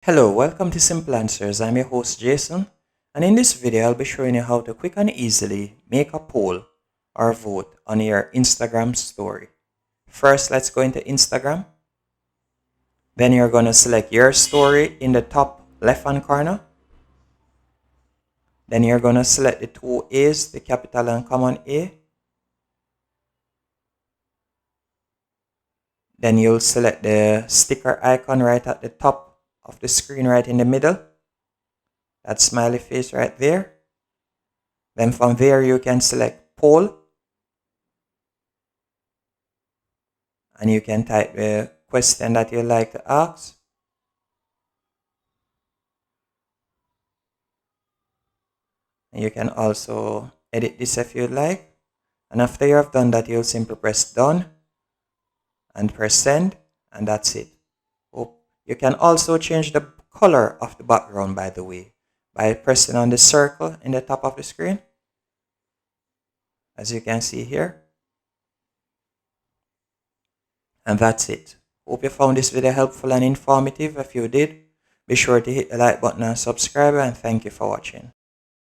Hello, welcome to Simple Answers. I'm your host Jason, and in this video I'll be showing you how to quick and easily make a poll or vote on your Instagram story. First, let's go into Instagram. Then you're going to select your story in the top left hand corner. Then you're going to select the two A's, the capital and common A. Then you'll select the sticker icon right at the top of the screen, right in the middle. That smiley face right there. Then from there you can select poll. And you can type the question that you'd like to ask. And you can also edit this if you'd like. And after you have done that, you'll simply press done and press send, and that's it. You can also change the color of the background, by the way, by pressing on the circle in the top of the screen, as you can see here. And that's it. Hope you found this video helpful and informative. If you did, be sure to hit the like button and subscribe, and thank you for watching.